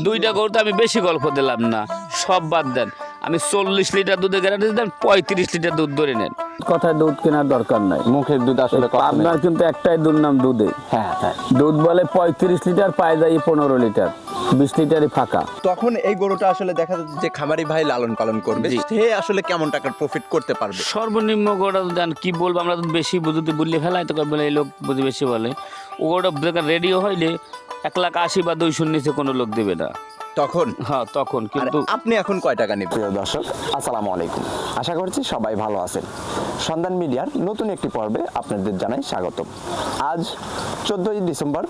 দুইটা গরু তো আমি বেশি গল্প দিলাম না, সব বাদ দেন। আমি 40 লিটার দুধের গ্যারান্টি দেন, 35 লিটার দুধ ধরে নেন। কথায় দুধ কেনার দরকার নাই, মুখের দুধ আসলে আপনার কিন্তু একটাই দুধ নাম দুধে। হ্যাঁ হ্যাঁ, দুধ বলে 35 লিটার, পায় যায় 15 লিটার, 20 লিটারই ফাঁকা। তখন এই গরুটা আসলে দেখা যাচ্ছে যে খামারি ভাই লালন পালন করবে, জি। সে আসলে কেমন টাকার প্রফিট করতে পারবে? সর্বনিম্ন গোটা দেন, কি বলবো আমরা তো বেশি বুঝতে বললে ফেলাই তো বলে, এই লোক বুঝি বেশি বলে। ও গোটা রেডিও হইলে 1,80,000 বা 200 নিচে কোনো লোক দেবে না তখন হ্যাঁ তখন। আর কিন্তু আপনি এখন কয় টাকা নেবেন? প্রিয় দর্শক, আসসালামু আলাইকুম, আশা করছি সবাই ভালো আছেন। সন্ধান মিডিয়ার নতুন একটি পর্বে আপনাদের জানাই স্বাগত। আজ 14ই ডিসেম্বর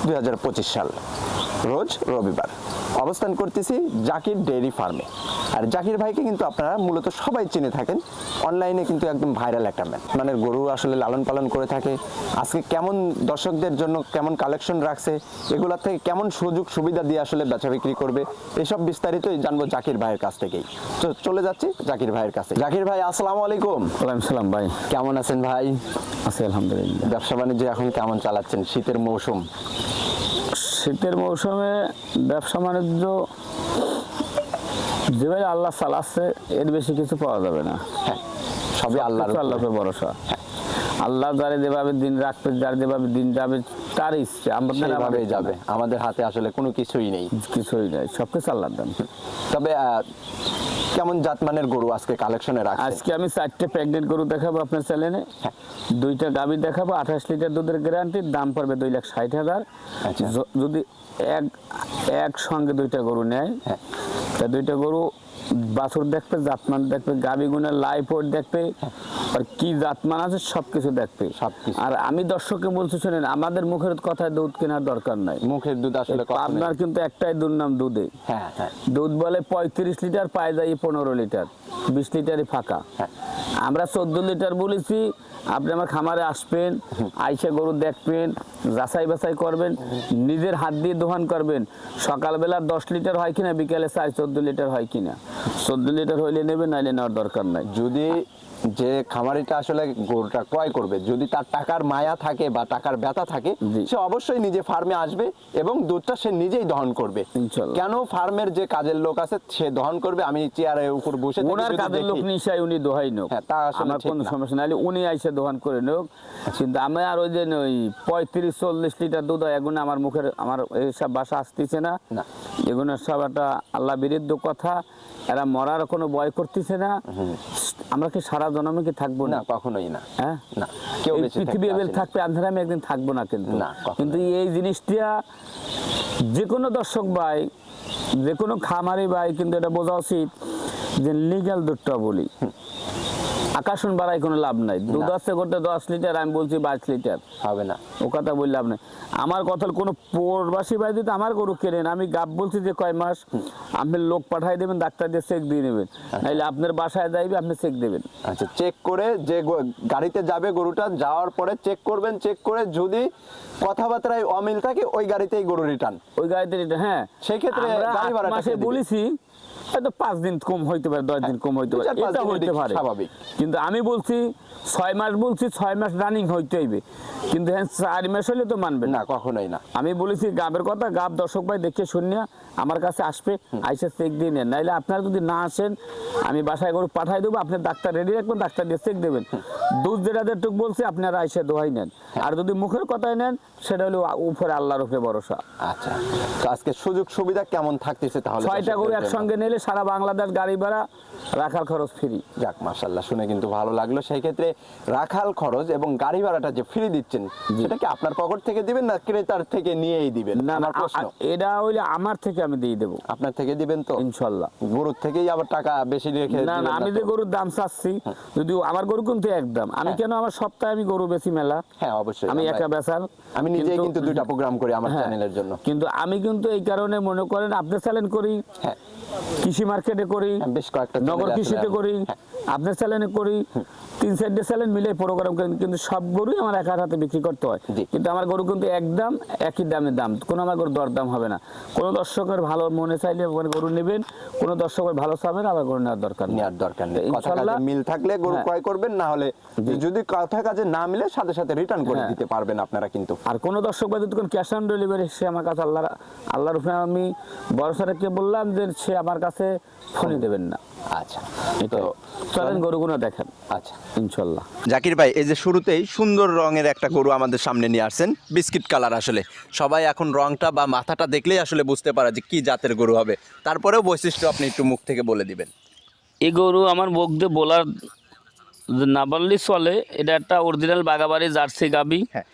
2025 সাল, রোজ রবিবার। অবস্থান করতেছি জাকির ডেইরি ফার্মে। আর জাকির ভাইকে কিন্তু আপনারা মূলত সবাই চিনে থাকেন, অনলাইনে কিন্তু একদম ভাইরাল একটা ম্যান। মানে গরু আসলে লালন পালন করে থাকে। আজকে কেমন দর্শকদের জন্য কেমন কালেকশন রাখছে, এগুলোর থেকে কেমন সুযোগ সুবিধা দিয়ে আসলে বেচা বিক্রি করবে, এসব বিস্তারিতই জানবো জাকির ভাইয়ের কাছ থেকেই। তো চলে যাচ্ছি জাকির ভাইয়ের কাছে। জাকির ভাই, আসসালামু আলাইকুম। ওয়ালাইকুম সালাম ভাই, কেমন আছেন ভাই? আছি আলহামদুলিল্লাহ। ব্যবসা বাণিজ্য এখন কেমন চালাচ্ছেন? শীতের মৌসুম, শীতের মৌসুমে ব্যবসা বাণিজ্য যেভাবে আল্লাহ চালাচ্ছে, এর বেশি কিছু পাওয়া যাবে না। হ্যাঁ, সবই আল্লাহর উপরে। আল্লাহর ভরসা। আল্লাহ যারে যেভাবে দিন রাখবে, যার যেভাবে দিন যাবে, তার ইচ্ছে সেইভাবেই যাবে। আমাদের হাতে আসলে কোনো কিছুই নেই, কিছুই নাই, সবকিছু আল্লাহর দান। তবে কেমন জাতমানের গরু আজকে কালেকশনে রাখছেন? আজকে আমি 4টে প্রেগনেন্ট গরু দেখাবো আপনার চ্যানেলে। হ্যাঁ। 2টা গাভী দেখাবো, 28 লিটার দুধের গ্যারান্টির, দাম পড়বে 2,60,000। আচ্ছা। যদি এক সঙ্গে 2টা গরু নেয়, হ্যাঁ। তা 2টা গরু বাছুর দেখবে, জাতমান দেখবে, গাভী গুণের লাইফ ওয়েট দেখবে, আর কি জাতমান আছে সবকিছু দেখবে। সবকিছু। আর আমি দর্শককে বলছি, শোনেন, আমাদের মুখের কথায় দুধ কেনার দরকার নাই। মুখের দুধ আসলে আপনার কিন্তু একটাই দুধ নাম দুধে। হ্যাঁ হ্যাঁ, দুধ বলে 35 লিটার, পায় যায় 15 লিটার, 20 লিটারই ফাঁকা। হ্যাঁ। আমরা 14 লিটার বলেছি। আপনি আমার খামারে আসবেন, আইসা গরু দেখবেন, যাচাই বাছাই করবেন, নিজের হাত দিয়ে দোহান করবেন। সকালবেলা 10 লিটার হয় কিনা, বিকালে 14 লিটার হয় কিনা। 14 লিটার হইলে নেবেন, নাইলে নেওয়ার দরকার নাই। যদি যে খামারিটা আসলে গরুটা ক্রয় করবে, যদি তার টাকার মায়া থাকে বা টাকার ব্যথা থাকে, জি। সে অবশ্যই নিজে ফার্মে আসবে এবং দুধটা সে নিজেই দহন করবে। ইনশাআল্লাহ। কেন, ফার্মের যে কাজের লোক আছে সে দহন করবে, আমি চেয়ারের উপর বসে থেকে ওনার যদি কাজের দেখি- লোক নিশ্চয় উনি দোহাই নোক, হ্যাঁ, তা আসলে আমার ঠিক কোনো না। সমস্যা নাই, উনি আইসে দোহান করে নোক। কিন্তু আমি আর ওই যে ওই 35-40 লিটার দুধ হয়, এগুলো আমার মুখের, আমার এইসব বাসা আসতেছে না। না। এগুলো সব একটা আল্লাহ বিরুদ্ধ কথা, এরা মরার কোনো ভয় করতেছে না। আমরা কি সারা জন্মে কি থাকবো না, না? কখনোই না। হ্যাঁ, না, কেউ এই বেঁচে পৃথিবী থাকতে এবেল আসেনি। থাকবে, আন্ধারে আমি একদিন থাকবো না কিন্তু। না, কখনোই। কিন্তু এই জিনিসটা যে কোনো দর্শক ভাই, যে কোনো খামারি ভাই কিন্তু এটা বোঝা উচিত যে লিগ্যাল দুধটা বলি, আকাশন বাড়ায় কোনো লাভ নাই। দুধ আছে করতে 10 লিটার, আমি বলছি 22 লিটার, হবে না। ও কথা বললে লাভ নাই। আমার কথার কোনো প্রবাসী ভাই যদি আমার গরু কেনেন, আমি গাব বলছি যে কয় মাস, আপনি লোক পাঠাই দেবেন, ডাক্তার দিয়ে চেক দিয়ে নেবেন, নাইলে আপনার বাসায় যাইবে, আপনি চেক দেবেন। আচ্ছা, চেক করে যে গাড়িতে যাবে গরুটা, যাওয়ার পরে চেক করবেন, চেক করে যদি কথাবার্তায় অমিল থাকে ওই গাড়িতেই গরু রিটার্ন। ওই গাড়িতে এটা, হ্যাঁ, সেই ক্ষেত্রে আমরা গাড়ি 8 ভাড়াটা মাসে কে দিবে? বলেছি, হয়তো 5 দিন কম হইতে পারে, 10 দিন কম হইতে পারে, 2-4-5 এটা দিনের হইতে দিক পারে, স্বাভাবিক। কিন্তু আমি বলছি 6 মাস, বলছি 6 মাস রানিং হইতে হইবে, কিন্তু হ্যাঁ 4 মাস হলে তো মানবে না, না। কখনোই না। আমি বলেছি গাবের কথা, গাব দর্শক ভাই দেখে শুনিয়া আমার কাছে আসবে, আইসা চেক দিয়ে নেন, নাইলে আপনারা যদি না আসেন, আমি বাসায় গরু পাঠাই দেবো, আপনি ডাক্তার রেডি রাখবেন, ডাক্তার দিয়ে চেক দেবেন। দুধ যেটা যেটুকু বলছি আপনারা আইসা দোহাই নেন, আর যদি মুখের কথাই নেন, সেটা হলো উপরে আল্লাহর উপরে ভরসা। আচ্ছা, তো আজকে সুযোগ সুবিধা কেমন থাকতেছে তাহলে? 6টা গরু একসঙ্গে নিলে সারা বাংলাদেশ গাড়ি ভাড়া, রাখার খরচ ফ্রি। যাক, মাশাআল্লাহ, শুনে কিন্তু ভালো লাগলো। সেই ক্ষেত্রে রাখাল খরচ এবং গাড়ি ভাড়াটা যে ফ্রি দিচ্ছেন, সেটা কি আপনার পকেট থেকে দিবেন না ক্রেতার থেকে নিয়েই দিবেন? না না, আমার প্রশ্ন। এটা হইলে আমার থেকে আমি দিয়ে দেবো আপনার থেকে দিবেন তো ইনশাল্লাহ। গরুর থেকেই আবার টাকা বেশি রেখে না দিবেন না, আমি তো? যে গরুর দাম চাচ্ছি, যদি আমার গরু কিন্তু একদম, আমি কেন, আমার সপ্তাহে আমি গরু বেশি মেলা, হ্যাঁ, অবশ্যই। আমি একা বেচার, আমি নিজেই কিন্তু 2টা প্রোগ্রাম করি আমার হ্যাঁ, চ্যানেলের জন্য। কিন্তু আমি কিন্তু এই কারণে মনে করেন আপনি চ্যালেঞ্জ করি, হ্যাঁ, কৃষি মার্কেটে করি, বেশ কয়েকটা নগর channel আছে কৃষিতে আমি। করি, হ্যাঁ। আপনার চ্যালেঞ্জে করি 3-4টে চ্যালেঞ্জ মিলে প্রোগ্রাম করি, কিন্তু সব গরুই আমার একার হাতে বিক্রি করতে হয়। জি। কিন্তু আমার গরু কিন্তু একদম একই দাম, কোনো আমার গরু দরদাম হবে না। কোনো দর্শকের ভালো মনে চাইলে গরু নেবেন, কোনো দর্শকের ভালো চাবেন, আবার গরু নেওয়ার দরকার নেই। নেওয়ার দরকার নেই, কথা ইনশাল্লাহ কাজে মিল থাকলে গরু হ্যাঁ। ক্রয় করবেন, না হলে যদি কথা কাজে না মিলে সাথে সাথে রিটার্ন করে হ্যাঁ। দিতে পারবেন আপনারা কিন্তু। আর কোনো দর্শক ভাই যদি ক্যাশ অন ডেলিভারি, সে আমার কাছে আল্লাহর উপরে আমি ভরসা রেখে বললাম যে সে আমার কাছে ফোনই দেবেন না। আচ্ছা, তো চলেন গরুগুলো দেখেন আচ্ছা ইনশাল্লাহ। জাকির ভাই, এই যে শুরুতেই সুন্দর রঙের একটা গরু আমাদের সামনে নিয়ে আসছেন, বিস্কিট কালার। আসলে সবাই এখন রংটা বা মাথাটা দেখলেই আসলে বুঝতে পারে যে কি জাতের গরু হবে, তারপরেও বৈশিষ্ট্য আপনি একটু মুখ থেকে বলে দিবেন। এই গরু আমার মুখ দিয়ে বলার না বললেই চলে, এটা একটা অরিজিনাল বাগাবাড়ি জার্সি গাবি, হ্যাঁ।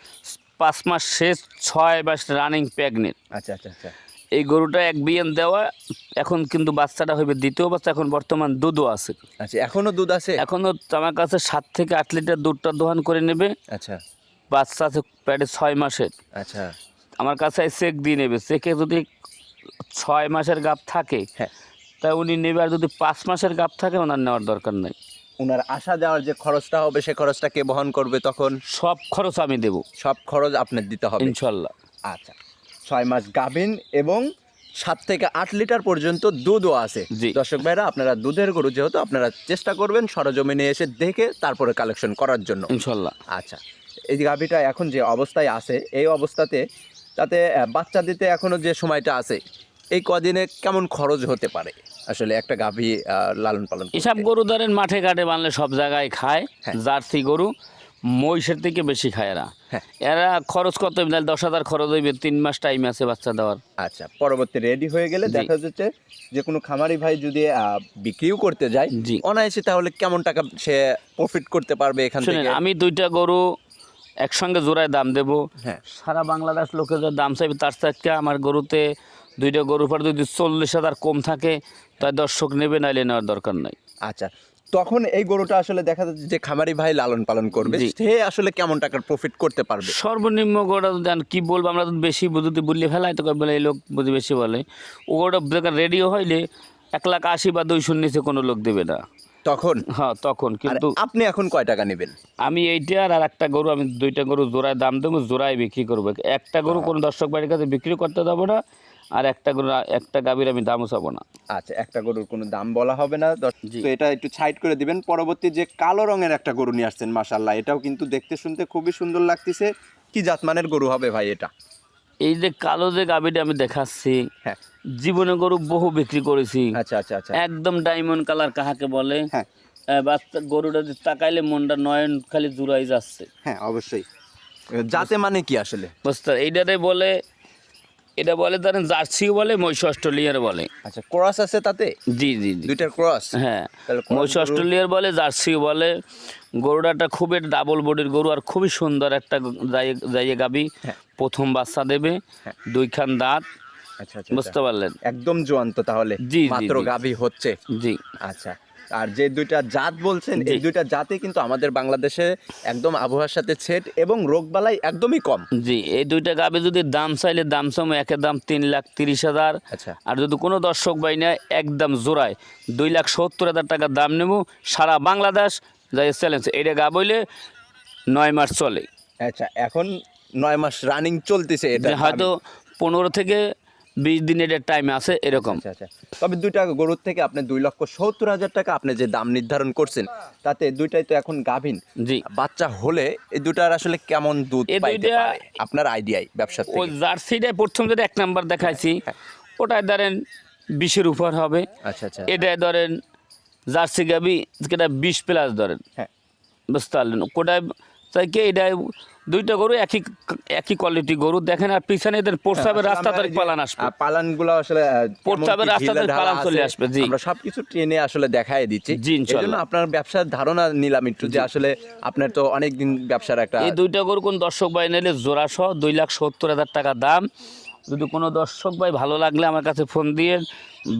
5 মাস শেষ, 6 মাস রানিং প্রেগনেন্ট। আচ্ছা আচ্ছা আচ্ছা। এই গরুটা এক বিয়ান দেওয়া, এখন কিন্তু বাচ্চাটা হইবে দ্বিতীয় বাচ্চা, এখন বর্তমান দুধও আছে। আচ্ছা, এখনো দুধ আছে? এখনো আমার কাছে 7 থেকে 8 লিটার দুধটা দোহান করে নেবে। আচ্ছা বাচ্চা আছে প্রায় 6 মাসের, আচ্ছা। আমার কাছে চেক দিয়ে নেবে। চেকে যদি 6 মাসের গাব থাকে হ্যাঁ। তাই উনি নেবে, আর যদি 5 মাসের গাব থাকে ওনার নেওয়ার দরকার নাই। ওনার আসা যাওয়ার যে খরচটা হবে, সে খরচটা কে বহন করবে তখন? সব খরচ আমি দেবো সব খরচ আপনার দিতে হবে ইনশাল্লাহ। আচ্ছা, 6 মাস গাভীন এবং 7 থেকে 8 লিটার পর্যন্ত দুধও আছে। জি। দর্শক ভাইরা, আপনারা দুধের গরু যেহেতু, আপনারা চেষ্টা করবেন সরজমিনে এসে দেখে তারপরে কালেকশন করার জন্য ইনশাল্লাহ। আচ্ছা, এই যে গাভীটা এখন যে অবস্থায় আছে, এই অবস্থাতে তাতে বাচ্চা দিতে এখনো যে সময়টা আছে, এই কদিনে কেমন খরচ হতে পারে আসলে একটা গাভী লালন পালন করতে? এসব গরু ধরেন মাঠে ঘাটে বানলে সব জায়গায় খায়, হ্যাঁ। জার্সি গরু মহিষের থেকে বেশি খায় এরা। হ্যাঁ। এরা খরচ কত হইবে? 10,000 খরচ হইবে, 3 মাস টাইম আছে বাচ্চা দেওয়ার। আচ্ছা, পরবর্তী রেডি হয়ে গেলে জি। দেখা যাচ্ছে যে কোনো খামারি ভাই যদি বিক্রিও করতে যায় জি। অনায়াসে, তাহলে কেমন টাকা সে প্রফিট করতে পারবে এখান শুনেন, থেকে? আমি 2টা গরু একসঙ্গে জোড়ায় দাম দেবো, হ্যাঁ। সারা বাংলাদেশ লোকের যা দাম চাইবে তার থেকে আমার গরুতে 2টা গরুর পর যদি 40,000 কম থাকে তাই দর্শক নেবে, নাইলে নেওয়ার দরকার নাই। আচ্ছা, তখন এই গরুটা আসলে দেখা যাচ্ছে যে খামারি ভাই লালন পালন করবে, জি। সে আসলে কেমন টাকার প্রফিট করতে পারবে? সর্বনিম্ন গরুটা যদি কি বলবো, আমরা যদি বেশি যদি বললে ফেলাই তো বলে এই লোক বুঝি বেশি বলে, ও গরুটা রেডিও হইলে 1,80,000 বা 200 নিচে কোনো লোক দেবে না তখন হ্যাঁ তখন। আর কিন্তু আপনি এখন কয় টাকা নেবেন? আমি এইটা আর একটা গরু, আমি 2টা গরু জোড়ায় দাম দেবো, জোড়ায় বিক্রি করবো। একটা গরু কোনো দর্শক বাড়ির কাছে বিক্রি করতে দেবো না, আর একটা গাভীর আমি দামও চাবো না। আচ্ছা, একটা গরুর কোনো দাম বলা হবে না। জি। তো এটা একটু সাইড করে দিবেন। পরবর্তী যে কালো রঙের একটা গরু নিয়ে আসছেন, মাশাআল্লাহ, এটাও কিন্তু দেখতে শুনতে খুবই সুন্দর লাগতেছে। কি জাতমানের গরু হবে ভাই এটা? এই যে কালো যে গাভীটা আমি দেখাচ্ছি, হ্যাঁ। জীবনে গরু বহু বিক্রি করেছি। আচ্ছা আচ্ছা আচ্ছা। একদম ডায়মন্ড কালার কাহাকে বলে, হ্যাঁ বাচ্চা গরুটা যদি তাকাইলে মনটা নয়ন খালি জুড়াই যাচ্ছে। হ্যাঁ, অবশ্যই। জাতে মানে কি আসলে? বুঝতে এইটাতে বলে, এটা বলে ধরেন জার্সিও বলে, মহিষ অস্ট্রেলিয়ার বলে। আচ্ছা, ক্রস আছে তাতে? জি জি জি, দুইটার ক্রস? হ্যাঁ। তাহলে cross মহিষ গরু- অস্ট্রেলিয়ার বলে, জার্সিও বলে। গরুটাটা খুবই ডাবল বডির গরু, আর খুবই সুন্দর একটা জায়গা গাবি। হ্যাঁ। প্রথম বাচ্চা দেবে, হ্যাঁ। 2 খান দাঁত। আচ্ছা আচ্ছা, বুঝতে পারলেন? একদম জোয়ান তো তাহলে? জি, জি, মাত্র জি। গাভী হচ্ছে? জি আচ্ছা, আর যে দুইটা জাত বলছেন, এই জি। দুইটা জাতে কিন্তু আমাদের বাংলাদেশে একদম আবহাওয়ার সাথে সেট এবং রোগবালাই একদমই কম। জি, এই 2টা গাবি যদি দাম চাইলে দাম চামো একের দাম 3,30,000। আচ্ছা। আর যদি কোনো দর্শক বাই নেয় একদম জোড়ায় 2,70,000 টাকা দাম নেব। সারা বাংলাদেশ যাই চ্যালেঞ্জ, এইটা গা বইলে 9 মাস চলে। আচ্ছা, এখন 9 মাস রানিং চলতেছে এটা? যে হয়তো 15 থেকে 20 দিনের টাইম আছে এরকম। আচ্ছা আচ্ছা। তবে দুইটা গরুর থেকে আপনি 2,70,000 টাকা আপনি যে দাম নির্ধারণ করছেন, তাতে দুইটাই তো এখন গাভীন। জি, বাচ্চা হলে এই দুটার আসলে কেমন দুধ এই পাইতে দুইটা- পারে আপনার আইডিয়ায় ব্যবসা ওই থেকে? জার্সিটাই প্রথম যেটা 1 নাম্বার দেখাইছি, ওটায় ধরেন 20-এর উপর হবে। আচ্ছা আচ্ছা। এটাই ধরেন জার্সি গাবি, যেটা 20+ ধরেন। হ্যাঁ। বুঝতে পারলেন? কোটায় চাইকে এটাই 2টা গরু একই কোয়ালিটি গরু দেখেন, আর পিছনে এদের প্রস্তাবের রাস্তা তারিখ পালান আসবে। পালানগুলো আসলে প্রস্তাবের রাস্তা তারিখ পালান চলে আসবে। জি, আমরা সবকিছু ট্রেনে আসলে দেখাই দিচ্ছি। জি, ইনশাআল্লাহ। এজন্য আপনার ব্যবসার ধারণা নিলাম একটু, যে আসলে আপনার তো অনেক দিন ব্যবসার একটা। এই 2টা গরু কোন দর্শক ভাই নিলে জোড়া সহ 2,70,000 টাকা দাম। যদি কোনো দর্শক ভাই ভালো লাগলে আমার কাছে ফোন দিয়ে,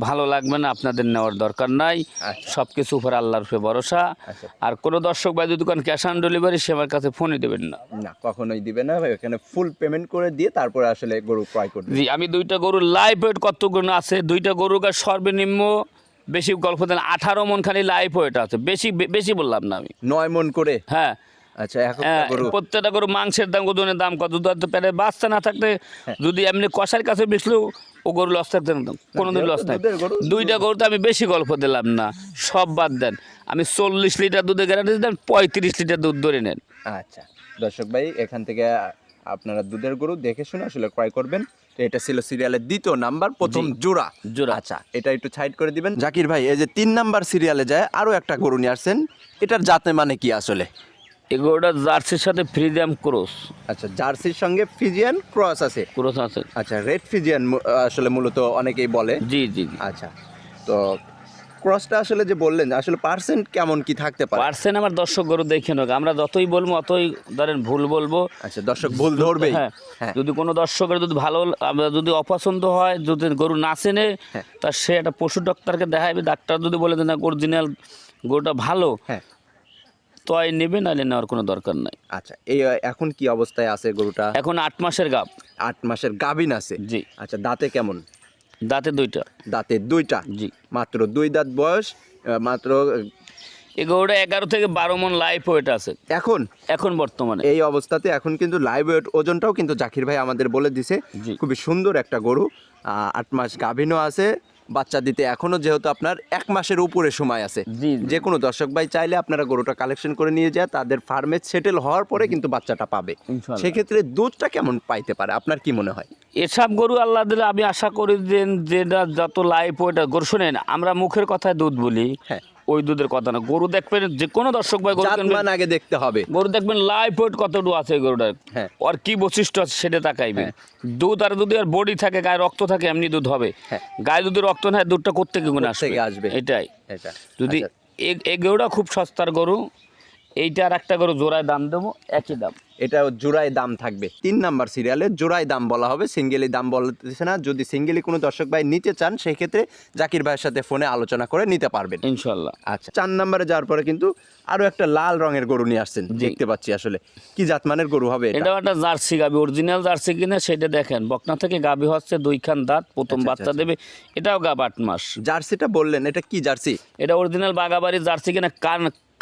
ভালো লাগবে না আপনাদের নেওয়ার দরকার নাই। আচ্ছা। সব কিছু উপর আল্লাহর উপরে ভরসা। আচ্ছা। আর কোনো দর্শক ভাই যদি কোন ক্যাশ অন ডেলিভারি, সে আমার কাছে ফোনই দেবেন না। না, কখনোই দিবে না ভাই, এখানে ফুল পেমেন্ট করে দিয়ে তারপরে আসলে গরু ক্রয় করবে। জি, আমি 2টা গরুর লাইভ ওয়েট কতগুলো আছে, 2টা গরুর সর্বনিম্ন বেশি গল্প দেন 18 মন খালি লাইফ ওয়েট আছে, বেশি বেশি বললাম না আমি। 9 মন করে। হ্যাঁ আচ্ছা এখন হ্যাঁ, গরু প্রত্যেকটা গরু মাংসের দাম, ওজনের দাম কত, দুধ পেটে বাচ্চা না থাকলে যদি এমনি কষার কাছে বেচলেও ও গরু লস থাকতে না, কোনোদিন লস নাই। দুধের গরু। দুইটা গরু তো আমি বেশি গল্প দিলাম না, সব বাদ দেন। আমি 40 লিটার দুধের গ্যারান্টি দিলাম, 35 লিটার দুধ ধরে নেন। আচ্ছা দর্শক ভাই, এখান থেকে আপনারা দুধের গরু দেখে শুনে আসলে ক্রয় করবেন। তো এটা ছিল সিরিয়ালের 2য় নাম্বার, প্রথম জোড়া। আচ্ছা এটা একটু সাইড করে দিবেন জাকির ভাই। এই যে 3 নাম্বার সিরিয়ালে যায় আরো একটা গরু নিয়ে আসছেন, এটার জাতে মানে কি আসলে? এই গরুটা জার্সির সাথে ফ্রিজিয়াম ক্রস। আচ্ছা জার্সির সঙ্গে ফিজিয়ান ক্রস আছে। ক্রস আছে। আচ্ছা রেড ফিজিয়ান আসলে মূলত অনেকেই বলে। জি জি। আচ্ছা তো ক্রসটা আসলে যে বললেন, আসলে পার্সেন্ট কেমন কি থাকতে পারে? পার্সেন্ট আমার দর্শক গরু দেখে নোক, আমরা যতই বলবো অতই ধরেন ভুল বলবো। আচ্ছা দর্শক ভুল ধরবে। হ্যাঁ, হ্যাঁ যদি কোনো দর্শকের যদি ভালো আমরা যদি অপছন্দ হয়, যদি গরু না চেনে, তা সে একটা পশু ডাক্তারকে দেখাইবে। ডাক্তার যদি বলে যে না অরিজিনাল গরুটা ভালো, হ্যাঁ তয় নেবে, নাহলে নেওয়ার কোনো দরকার নাই। আচ্ছা এই এখন কি অবস্থায় আছে গরুটা? এখন 8 মাসের গাব। 8 মাসের গাভিন আছে। জি। আচ্ছা দাঁতে কেমন? দাঁতে 2টা। দাঁতে 2টা। জি। মাত্র 2 দাঁত বয়স, মাত্র এই গরুটা 11 থেকে 12 মন লাইফ ওয়েট আছে এখন এখন বর্তমানে। এই অবস্থাতে এখন কিন্তু লাইভ ওয়েট ওজনটাও কিন্তু জাকির ভাই আমাদের বলে দিছে। জি। খুবই সুন্দর একটা গরু, 8 মাস গাভিনও আছে, বাচ্চা দিতে এখনো যেহেতু আপনার 1 মাসের উপরে সময় আছে। জি, জি। যে কোনো দর্শক ভাই চাইলে আপনারা গরুটা কালেকশন করে নিয়ে যায়, তাদের ফার্মে সেটেল হওয়ার পরে কিন্তু বাচ্চাটা পাবে। ইনশাআল্লাহ। সেক্ষেত্রে দুধটা কেমন পাইতে পারে আপনার কি মনে হয়? এসব গরু আল্লাহ দিলে আমি আশা করি যে যেটা যত লাইফ ওয়েট গরু, শোনেন আমরা মুখের কথায় দুধ বলি, হ্যাঁ ওই দুধের কথা না। গরু দেখবেন, যে কোনো দর্শক ভাই গরু কিনবেন, জাতমান আগে দেখতে হবে। গরু দেখবেন লাইফ ওয়েট কতটুকু আছে এই গরুটার, হ্যাঁ। আর কি বৈশিষ্ট্য আছে সেটা তাকাইবে। দুধ আর যদি আর বডি থাকে, গায়ে রক্ত থাকে, এমনি দুধ হবে। হ্যাঁ। গায়ে যদি রক্ত না হয়, দুধটা কোত্থেকে গুণ কোত্থেকে আসবে? এটাই। এটা যদি আচ্ছা, এই গরুটা খুব সস্তার গরু, এইটা আর একটা গরু জোড়ায় দাম দেবো, একই দাম। এটা জোড়ায় দাম থাকবে। 3 নাম্বার সিরিয়ালে জোড়ায় দাম বলা হবে, সিঙ্গেলি দাম বলতেছে না। যদি সিঙ্গেলি কোনো দর্শক ভাই নিতে চান, সেই ক্ষেত্রে জাকির ভাইয়ের সাথে ফোনে আলোচনা করে নিতে পারবেন ইনশাল্লাহ। আচ্ছা 4 নাম্বারে যাওয়ার পরে কিন্তু আরো একটা লাল রঙের গরু নিয়ে আসছেন, জি। দেখতে পাচ্ছি। আসলে কি জাতমানের গরু হবে এটা? এটাও একটা জার্সি গাবি, অরিজিনাল জার্সি কিনে সেটা দেখেন। বকনা থেকে গাবি হচ্ছে 2 খান দাঁত, প্রথম আচ্ছা, বাচ্চা আচ্ছা। দেবে। এটাও গাব 8 মাস। জার্সিটা বললেন, এটা কি জার্সি? এটা অরিজিনাল বাগাবাড়ি জার্সি কিনে,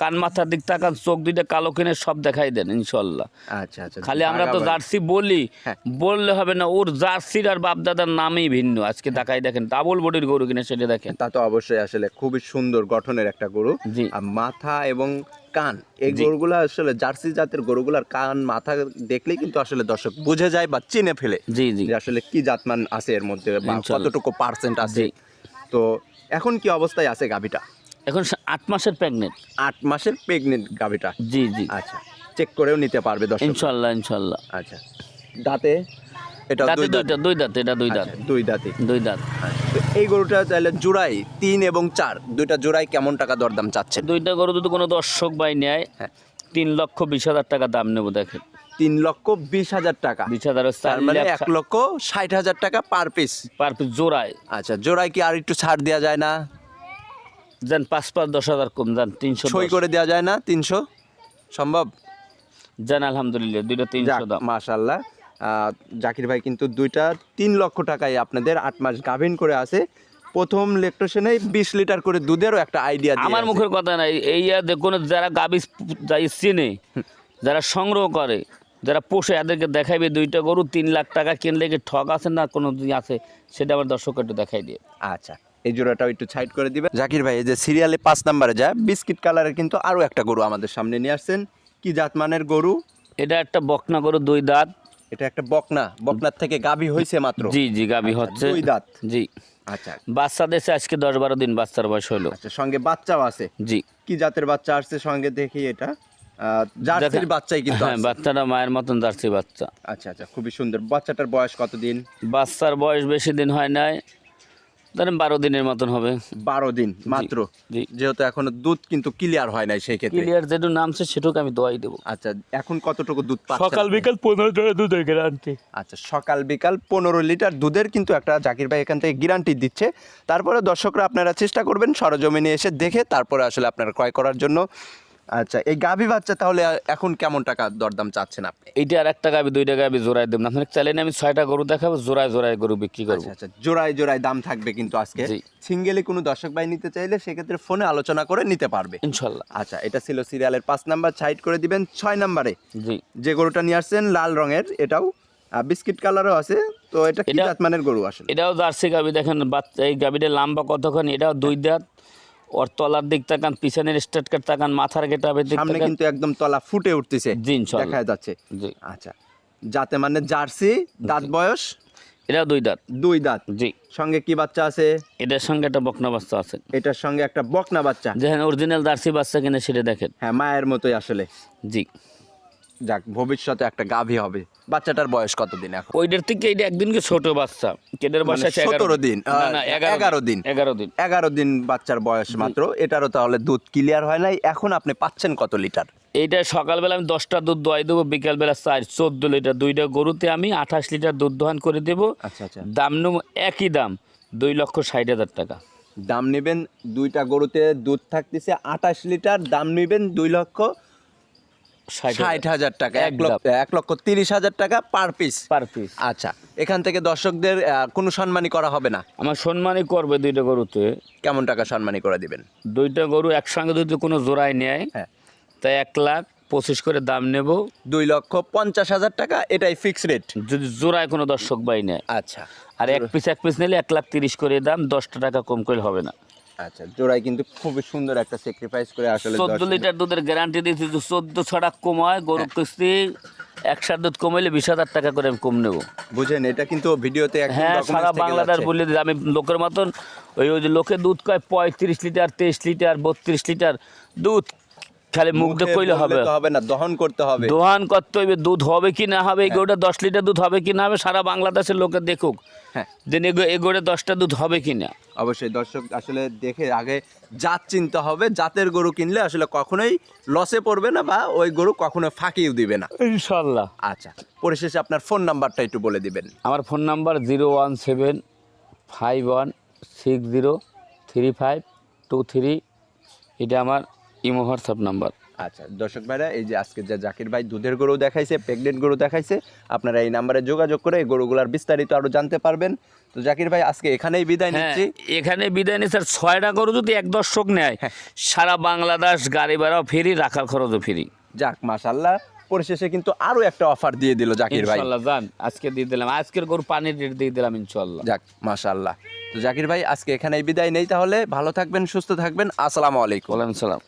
কান মাথার দিক তাকান, চোখ 2টা কালো কিনে সব দেখাই দেন ইনশাল্লাহ। আচ্ছা আচ্ছা খালি আমরা তো বাগাবাড়ি। জার্সি বলি, হ্যাঁ। বললে হবে না, ওর জার্সির আর বাপদাদার নামই ভিন্ন। আজকে দেখাই দেখেন, ডাবল বডির গরু কিনে সেটা দেখেন। তা তো অবশ্যই আসলে খুবই সুন্দর গঠনের একটা গরু। জি। আর মাথা এবং কান, এই জি। গরুগুলো আসলে জার্সি জাতের গরুগুলার কান মাথা দেখলেই কিন্তু আসলে দর্শক বুঝে যায় বা চিনে ফেলে জি জি। যে আসলে কি জাতমান আছে এর মধ্যে বা ইনশাল্লাহ। কতটুকু পার্সেন্ট আছে। জি। তো এখন কি অবস্থায় আছে গাভিটা? এখন 8 মাসের প্রেগনেন্ট। 8 মাসের প্রেগনেন্ট গাভিটা। জি জি। আচ্ছা চেক করেও নিতে পারবে দর্শক। ইনশাল্লাহ ইনশাল্লাহ। আচ্ছা দাঁতে এটা দাঁতে 2 দাঁত। 2 দাঁত, এটা 2 দাঁত। 2 দাঁতই। 2 দাঁত। তো এই গরুটা তাহলে জোড়াই 3 এবং 4 দুইটা জোড়াই কেমন টাকা দরদাম চাচ্ছেন? 2টা গরু যদি কোনো দর্শক ভাই নেয়, হ্যাঁ 3,20,000 টাকা দাম নেবো। দেখেন 3,20,000 টাকা, 20,000 তার মানে 1,60,000 টাকা পার পিস। পার পিস জোড়ায়। আচ্ছা জোড়ায় কি আর একটু ছাড় দেওয়া যায় না? যান 5,10,000 কম, যান 300 সই করে দেওয়া যায় না? 300 সম্ভব? যান আলহামদুলিল্লাহ, 2টা 300 দাম। মাশাআল্লাহ। জাকির ভাই কিন্তু দুইটা 3 লক্ষ টাকায় আপনাদের 8 মাস গাভিন করে আছে। প্রথম লেকটেশনে 20 লিটার করে দুধেরও একটা আইডিয়া দিয়ে আমার আছে। মুখের কথা নাই, এই দেখুন যারা গাবি যাই চিনে, যারা সংগ্রহ করে, যারা পোষে, এদেরকে দেখাইবে 2টা গরু 3 লাখ টাকা কিনলে কি ঠক আছে না কোনো আছে, সেটা আমার দর্শক একটু দেখাই দিয়ে। আচ্ছা এই জোড়াটাও একটু সাইড করে দিবেন জাকির ভাই। এই যে সিরিয়ালে 5 নম্বরে যায় বিস্কিট কালারের কিন্তু আরো একটা গরু আমাদের সামনে নিয়ে আসছেন। কি জাতমানের গরু? এটা একটা বকনা গরু, 2 দাঁত। এটা একটা বকনা, বকনার থেকে গাভী হইছে মাত্র। জি জি, গাবি হচ্ছে 2 দাঁত। জি। আচ্ছা বাচ্চা দেশে আজকে 10-12 দিন বাচ্চার বয়স হলো। আচ্ছা সঙ্গে বাচ্চাও আছে। জি। কি জাতের বাচ্চা আসছে সঙ্গে দেখি? এটা জার্সির দেখেন, বাচ্চাই কিন্তু হ্যাঁ আসছে। বাচ্চাটা মায়ের মতন জার্সি বাচ্চা। আচ্ছা আচ্ছা খুবই সুন্দর। বাচ্চাটার বয়স কতদিন? বাচ্চার বয়স বেশি দিন হয় নাই, ধরেন 12 দিনের মতন হবে। 12 দিন মাত্র। জি। যেহেতু এখনো দুধ কিন্তু ক্লিয়ার হয় নাই সেই ক্ষেত্রে। ক্লিয়ার যেটু নামছে সেটুকু আমি দোয়াই দেবো। আচ্ছা এখন কতটুকু দুধ পাচ্ছেন? সকাল বিকাল 15 লিটার দুধের গ্যারান্টি। আচ্ছা সকাল বিকাল 15 লিটার দুধের কিন্তু একটা জাকির ভাই এখান থেকে গ্যারান্টি দিচ্ছে। তারপরে দর্শকরা আপনারা চেষ্টা করবেন সরজমিনে এসে দেখে তারপরে আসলে আপনারা ক্রয় করার জন্য আচ্ছা, এই গাভী বাচ্চা তাহলে এখন কেমন টাকা দরদাম চাচ্ছেন আপনি? এইটা আর একটা গাবি দুইটা গাবি জোড়ায় দেবেন, আপনার চাইলে আমি 6টা গরু দেখাবো, জোড়ায় জোড়ায় গরু বিক্রি করবো। আচ্ছা, জোড়ায় জোড়ায় দাম থাকবে কিন্তু আজকে। জি। সিঙ্গেলি কোনো দর্শক ভাই নিতে চাইলে সেক্ষেত্রে ফোনে আলোচনা করে নিতে পারবে ইনশাল্লাহ। আচ্ছা, এটা ছিল সিরিয়ালের 5 নাম্বার, সাইড করে দিবেন। 6 নাম্বারে জি, যে গরুটা নিয়ে আসছেন লাল রঙের, এটাও বিস্কিট কালারও আছে, তো এটা কি এটা- জাতমানের গরু আসলে? এটাও জার্সি গাবি, দেখেন বাচ্চা এই গাবিটা লম্বা কতখানি, এটাও 2 দাঁত। ওর তলার দিক তাকান, পিছনের স্টেট কাট তাকান, মাথার গেটাবের দিক সামনে তাকান। কিন্তু একদম তলা ফুটে উঠতেছে, জি, ইনশাআল্লাহ। দেখা যাচ্ছে। জি, আচ্ছা, যাতে মানে জার্সি, দাঁত বয়স এটাও 2 দাঁত। 2 দাঁত। জি, সঙ্গে কি বাচ্চা আছে? এটার সঙ্গে একটা বকনা বাচ্চা আছে, এটার সঙ্গে একটা বকনা বাচ্চা। দেখেন অরিজিনাল জার্সি বাচ্চা কিনা সেটা দেখেন। হ্যাঁ, মায়ের মতোই আসলে। জি, যাক, ভবিষ্যতে একটা গাভী হবে। বাচ্চাটার বয়স কতদিন এখন? ওইটার থেকে এটা একদিনকে ছোট বাচ্চা, কেটের বয়স মানে আছে 17 দিন, না না 11 দিন। 11 দিন। 11 দিন বাচ্চার বয়স মাত্র। এটারও তাহলে দুধ ক্লিয়ার হয় নাই। এখন আপনি পাচ্ছেন কত লিটার? এইটা সকালবেলা আমি 10টা দুধ দোয়াই দেবো, বিকালবেলা 14 লিটার। 2টা গরুতে আমি 28 লিটার দুধ দোহান করে দেবো। আচ্ছা আচ্ছা, দাম নেব একই দাম, 2,60,000 টাকা। দাম নেবেন, 2টা গরুতে দুধ থাকতেছে 28 লিটার, দাম নেবেন 2,60,000 টাকা, এক 1,30,000 টাকা পার পিস। Per piece. আচ্ছা, এখান থেকে দর্শকদের কোনো সম্মানী করা হবে না? আমার সম্মানই করবে 2টা গরুতে। কেমন টাকা সম্মানী করে দিবেন? 2টা গরু একসঙ্গে যদি কোনো জোড়ায় নেয়, হ্যাঁ, তাই 1,25,000 করে দাম নেব। 2,50,000 টাকা, এটাই ফিক্স রেট। যদি জোড়ায় কোনো দর্শক বাই নেয়, আচ্ছা, আর এক পিস নিলে 1,30,000 করে দাম, 10টা টাকা কম করে হবে না। আচ্ছা, জোড়ায় কিন্তু খুবই সুন্দর একটা স্যাক্রিফাইস করে আসলে 14 লিটার দুধের গ্যারান্টি দিয়েছি, 14 ছড়া কমায় গরু কিস্তি 1 দুধ কমাইলে 20,000 টাকা করে আমি কম নেবো। বুঝেন, এটা কিন্তু ভিডিওতে একদম হ্যাঁ, documents সারা থেকে বাংলাদেশ যাচ্ছে। বলে দিই আমি লোকের মতন। ওই ওই যে লোকে দুধ কয় 35 লিটার, 23 লিটার, 32 লিটার দুধ, খালি মুখ দিয়ে মুখে কইলে বললে হবে? তো হবে না, দহন করতে হবে। দোহান করতে হইবে, দুধ হবে কি না হবে, এই গরুটা 10 লিটার দুধ হবে কি না হবে, সারা বাংলাদেশের লোকে দেখুক হ্যাঁ, যে এই গরুটা 10টা দুধ হবে কি না। অবশ্যই দর্শক আসলে দেখে আগে জাত চিনতে হবে। জাতের গরু কিনলে আসলে কখনোই লসে পড়বে না, বা ওই গরু কখনো ফাঁকিও দিবে না। ইনশাল্লাহ। আচ্ছা, পরিশেষে আপনার ফোন নাম্বারটা একটু বলে দিবেন। আমার ফোন নাম্বার 01751603523, এটা আমার ইমো হোয়াটসঅ্যাপ নাম্বার। আচ্ছা, দর্শক ভাইরা, এই যে আজকে যে জাকির ভাই দুধের গরু দেখাইছে, প্রেগনেন্ট গরু দেখাইছে, আপনারা এই নাম্বারে যোগাযোগ করে এই গরুগুলার বিস্তারিত আরো জানতে পারবেন। তো জাকির ভাই, আজকে এখানেই বিদায় হ্যাঁ, নিচ্ছি। এখানে বিদায় নিয়ে স্যার 6টা গরু যদি এক দর্শক নেয়, সারা বাংলাদেশ গাড়ি ভাড়াও ফ্রি, রাখার খরচও ফ্রি। যাক, মাশাআল্লাহ, পরিশেষে কিন্তু আরো একটা অফার দিয়ে দিল জাকির ভাই। ইনশাল্লাহ জান, আজকে দিয়ে দিলাম, আজকের গরু পানির রেট দিয়ে দিলাম ইনশাল্লাহ। যাক, মাশাআল্লাহ। তো জাকির ভাই, আজকে এখানেই বিদায় নেই তাহলে। ভালো থাকবেন, সুস্থ থাকবেন, আসসালামু আলাইকুম। ওয়ালাইকুম সালাম।